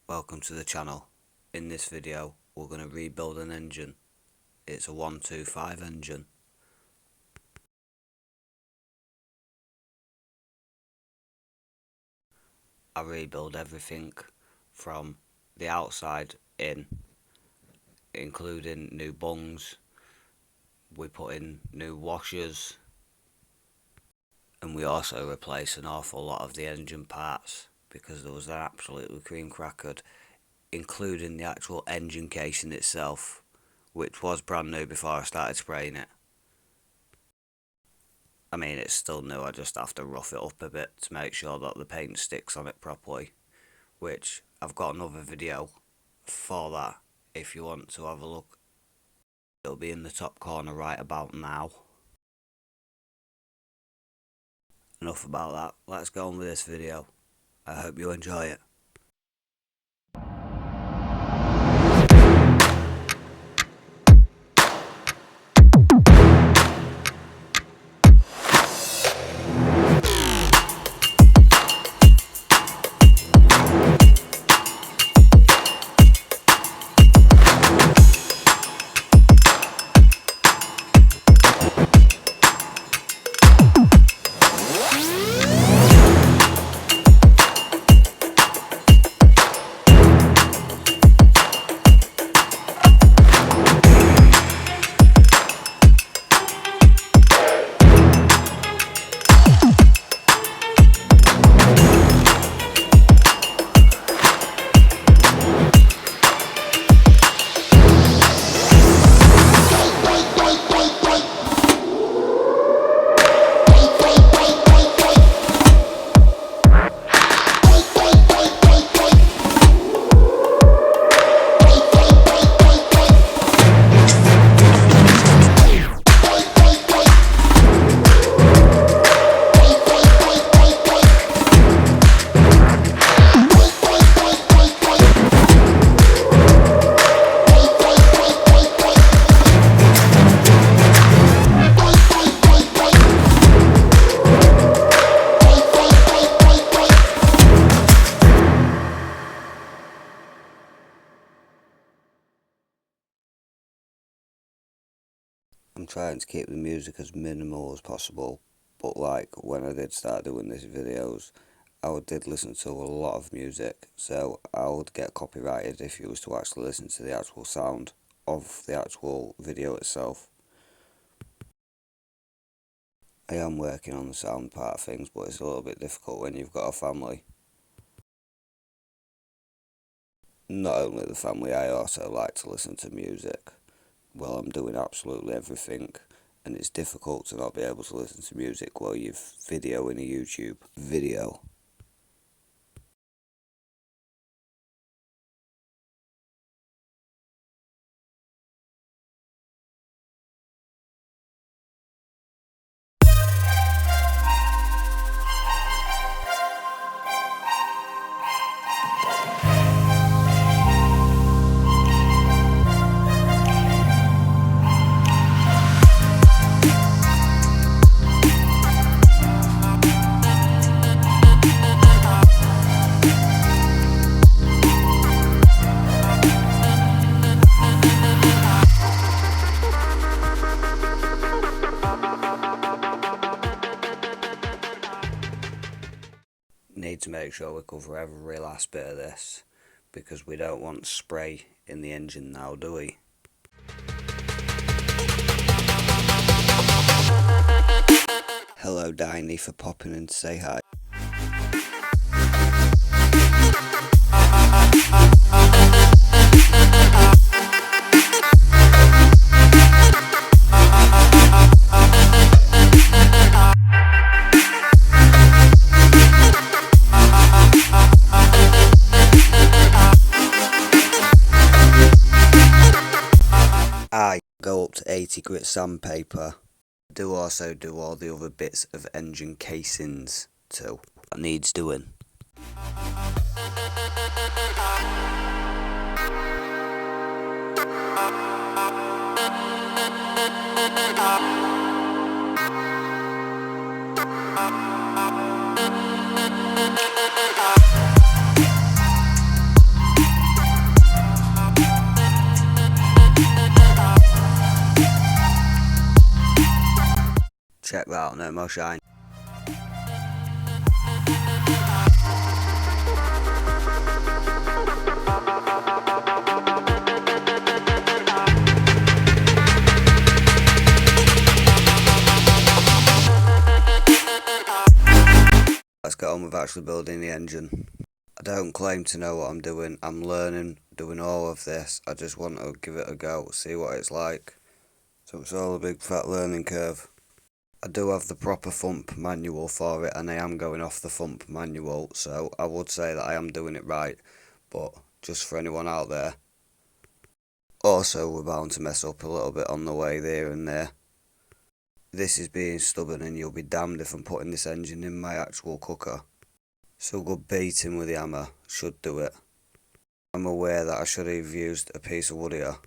Welcome to the channel. In this video we're going to rebuild an engine. It's a 125 engine. I rebuild everything from the outside in, including new bungs. We put in new washers, and we also replace an awful lot of the engine parts because there was an absolutely cream crackered, including the actual engine casing itself, which was brand new before I started spraying it. I mean, it's still new, I just have to rough it up a bit to make sure that the paint sticks on it properly, which I've got another video for that if you want to have a look. It'll be in the top corner right about now. Enough about that, let's go on with this video. I hope you enjoy it. I'm trying to keep the music as minimal as possible, but like when I did start doing these videos, I did listen to a lot of music, so I would get copyrighted if you was to actually listen to the actual sound of the actual video itself. I am working on the sound part of things, but it's a little bit difficult when you've got a family. Not only the family, I also like to listen to music while I'm doing absolutely everything, and it's difficult to not be able to listen to music while you're videoing a YouTube video. Need to make sure we cover every last bit of this because we don't want spray in the engine now, do we? Hello Diney for popping in to say hi. I go up to 80 grit sandpaper. Do also do all the other bits of engine casings too. That needs doing. Check that out, no more shine. Let's get on with actually building the engine. I don't claim to know what I'm doing. I'm learning, doing all of this. I just want to give it a go, see what it's like. So it's all a big fat learning curve. I do have the proper thump manual for it, and I am going off the thump manual, so I would say that I am doing it right, but just for anyone out there. Also, we're bound to mess up a little bit on the way there and there. This is being stubborn, and you'll be damned if I'm putting this engine in my actual cooker. So good beating with the hammer should do it. I'm aware that I should have used a piece of wood here.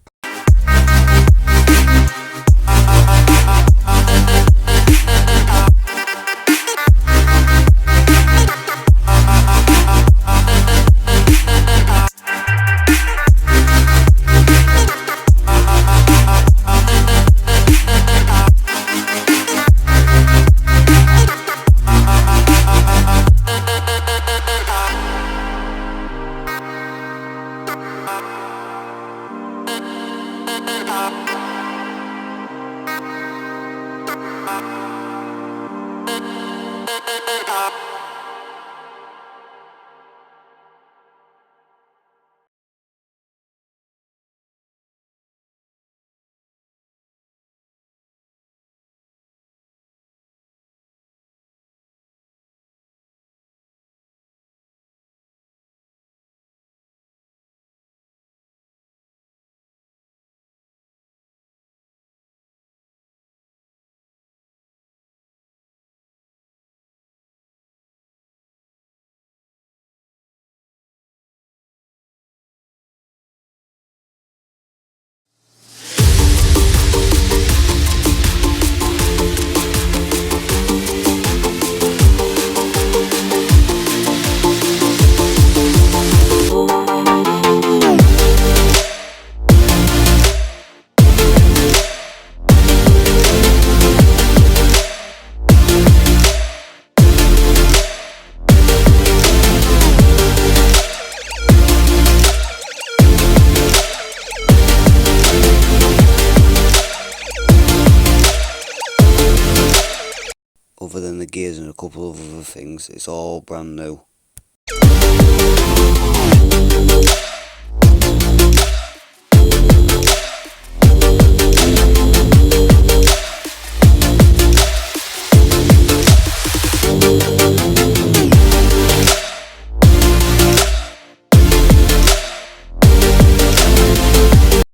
Other than the gears and a couple of other things, it's all brand new.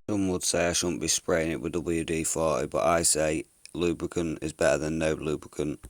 Some would say I shouldn't be spraying it with WD-40, but I say lubricant is better than no lubricant.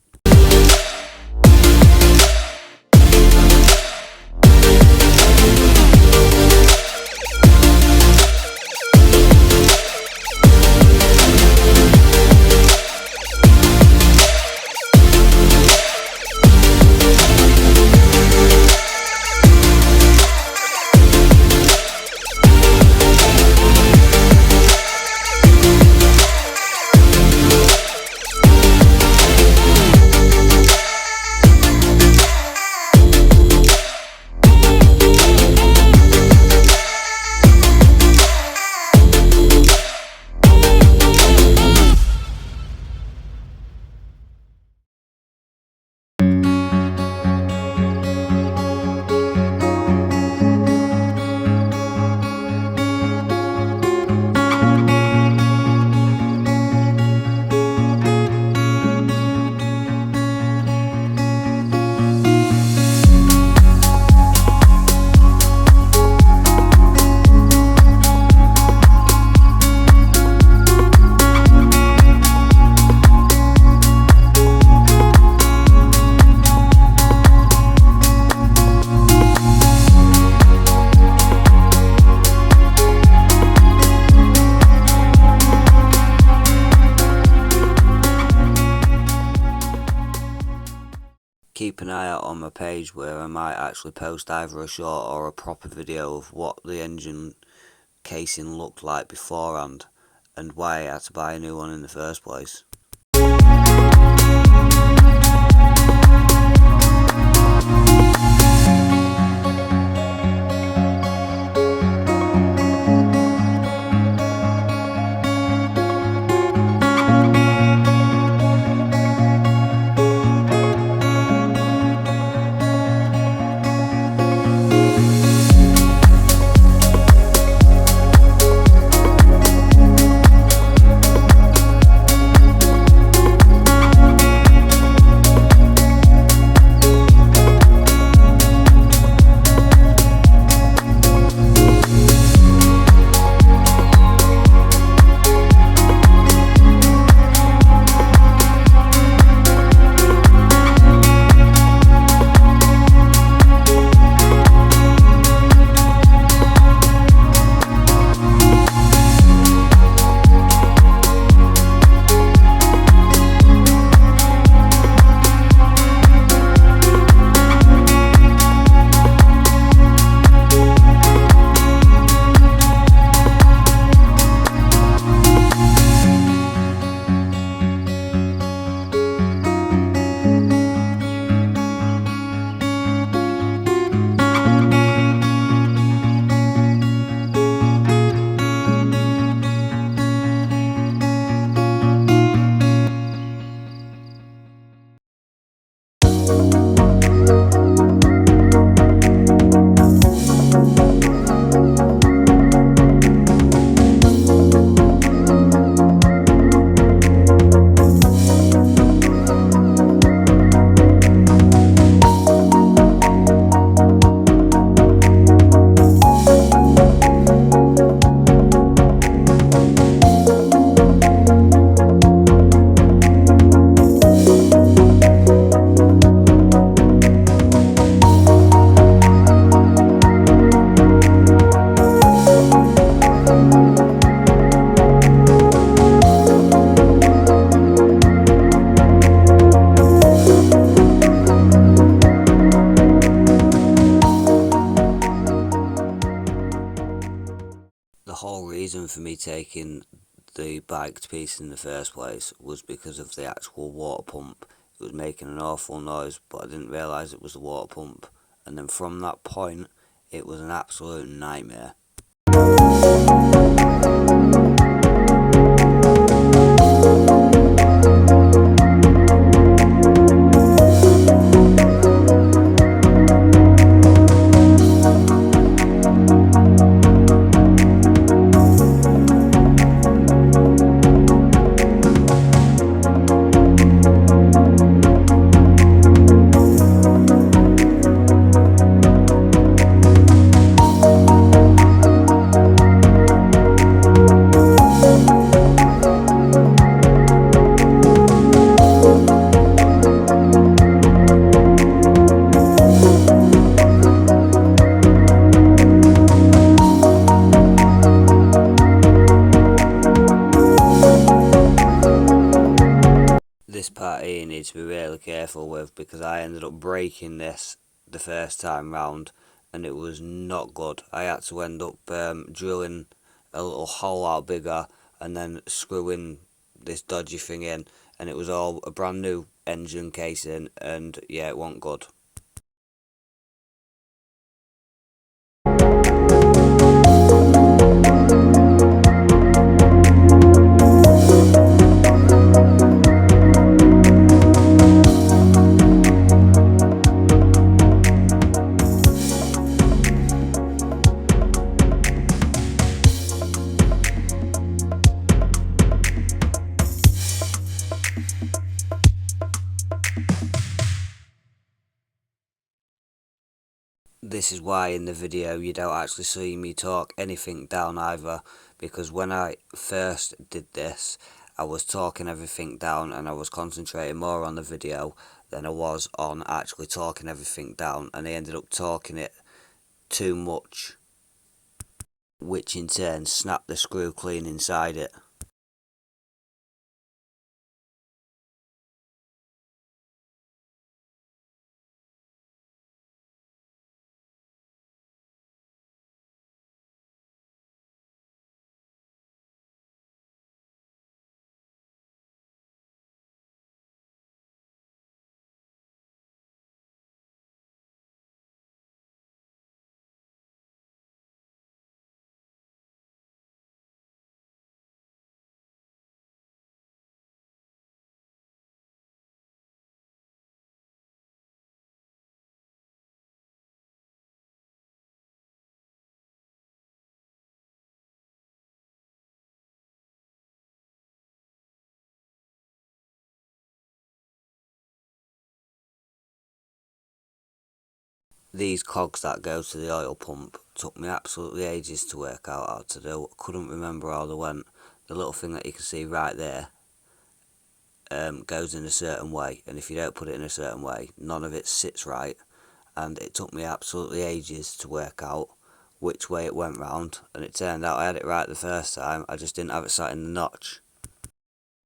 Keep an eye out on my page where I might actually post either a short or a proper video of what the engine casing looked like beforehand and why I had to buy a new one in the first place. whole reason for me taking the bike to pieces in the first place was because of the actual water pump. It was making an awful noise, but I didn't realise it was the water pump. And then from that point, it was an absolute nightmare. This part here you need to be really careful with, because I ended up breaking this the first time round and it was not good. I had to end up drilling a little hole out bigger and then screwing this dodgy thing in, and it was all a brand new engine casing, and yeah, it wasn't good. This is why in the video you don't actually see me talk anything down either, because when I first did this I was talking everything down and I was concentrating more on the video than I was on actually talking everything down, and I ended up talking it too much, which in turn snapped the screw clean inside it. These cogs that go to the oil pump took me absolutely ages to work out how to do. I couldn't remember how they went. The little thing that you can see right there goes in a certain way, and if you don't put it in a certain way, none of it sits right, and it took me absolutely ages to work out which way it went round, and it turned out I had it right the first time, I just didn't have it sat in the notch.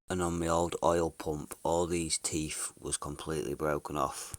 And on my old oil pump, all these teeth was completely broken off.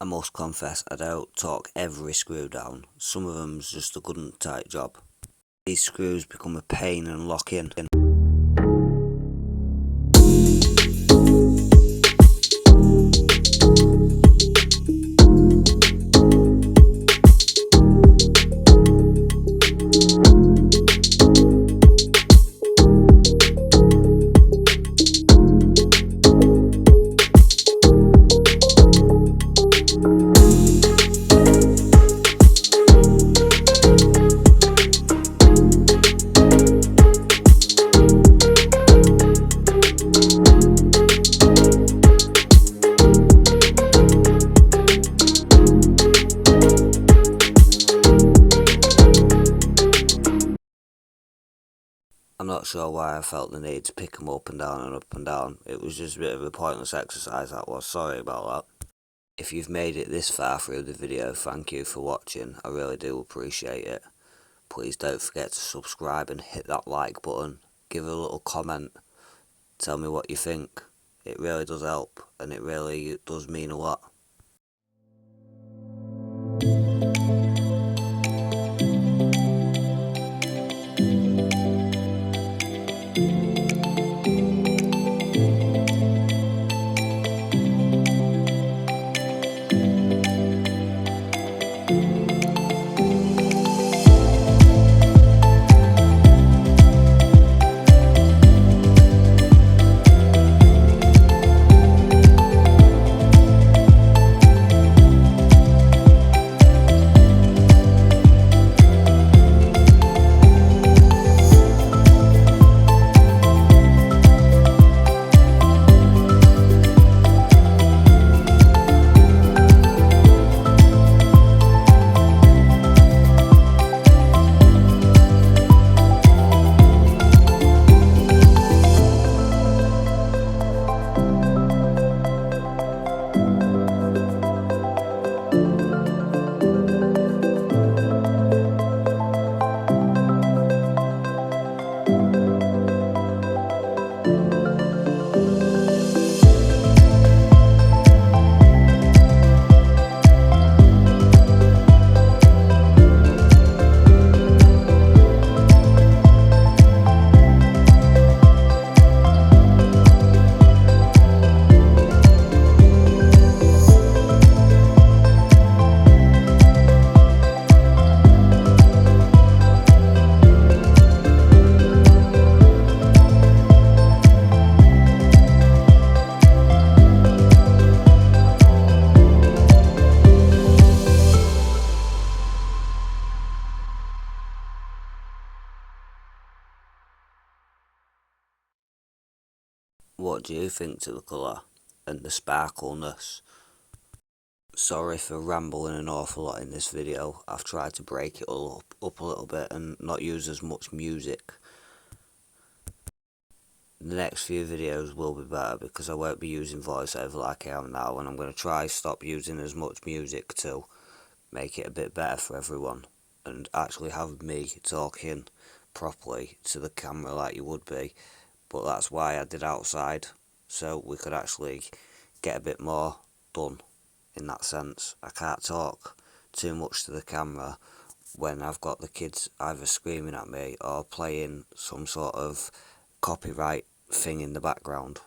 I must confess I don't torque every screw down, some of them's just a good and tight job. These screws become a pain and lock in. I'm not sure why I felt the need to pick them up and down and up and down. It was just a bit of a pointless exercise, that was. Sorry about that. If you've made it this far through the video, thank you for watching. I really do appreciate it. Please don't forget to subscribe and hit that like button. Give a little comment. Tell me what you think. It really does help, and it really does mean a lot. What do you think to the colour and the sparkleness? Sorry for rambling an awful lot in this video. I've tried to break it all up a little bit and not use as much music. The next few videos will be better because I won't be using voiceover like I am now, and I'm going to try stop using as much music to make it a bit better for everyone and actually have me talking properly to the camera like you would be. But that's why I did outside, so we could actually get a bit more done in that sense. I can't talk too much to the camera when I've got the kids either screaming at me or playing some sort of copyright thing in the background.